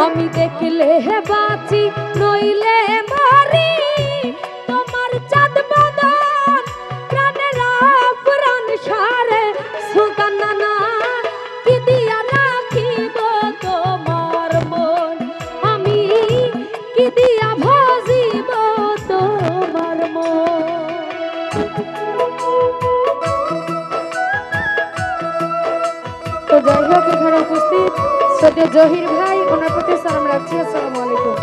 আমি দেখলে বাঁচি নইলে মরি তোমার চাঁদ বদন প্রাণের প্রাণ সারে সুলতান নানা কি দিয়া রাখিব তোমার মন আমি কি দিয়া ভাজিব তোমার মন। তো যাই হোক এখানে উপস্থিত শ্রদ্ধেয় জহির ভাই ওনার প্রতি সালাম রাখছি। আসসালামু আলাইকুম।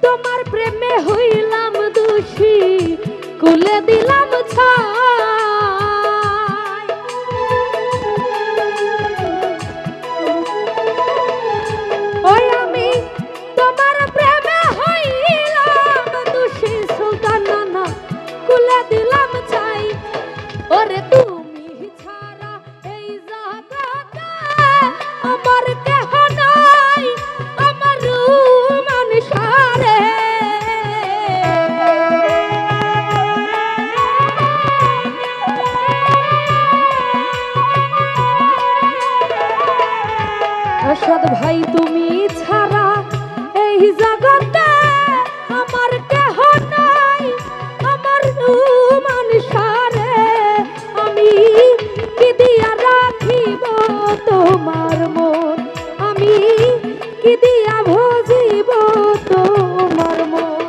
তোমার প্রেমে হইলাম দোষী কুলে দিলাম ছাই ওই আমি তোমার প্রেমে হইলাম দোষী সুলতান নানা কুলে দিলাম ছাই ওরে তুমি ছাড়া এই জগতে আমার কেহ নাই আমার রুমান সারে আসাদ ভাই তুমি ছাড়া এই জগতে আমার কেহ নাই আমার রুমান সারে আমি কি দিয়া রাখিব তোমার মন আমি কি দিয়া ভজিব তোমার মন।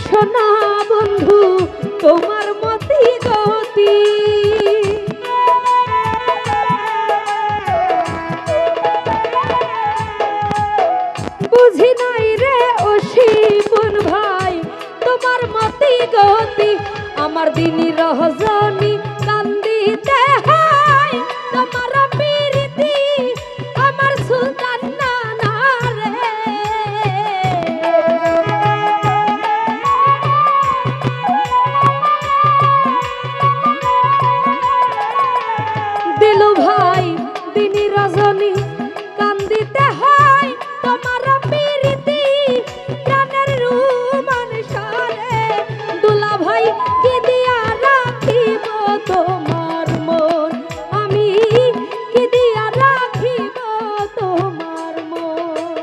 সোনা বন্ধু তোমার মতি গতি বুঝি নাই রে ও শিবন ভাই তোমার মতি গতি আমার দিনী রহজনী কান্দিতে হয় তোমার প্রীতি আমার সুলতান নানা রে দিলু ভাই দিনী রজনী কান্দিতে হয় তোমার প্রীতি প্রাণের রুমান সারে দুলা ভাই কি দিয়া রাখিব তোমার মন আমি কি দিয়া রাখিব তোমার মন।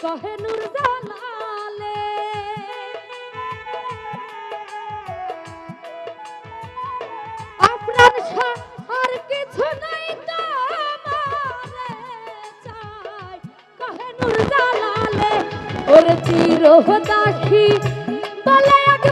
কহে নূর জালালে আপনার আর কিছু নাই তোমারে চাই কহে নূর জালালে ওরে চিরদাসী বলে এক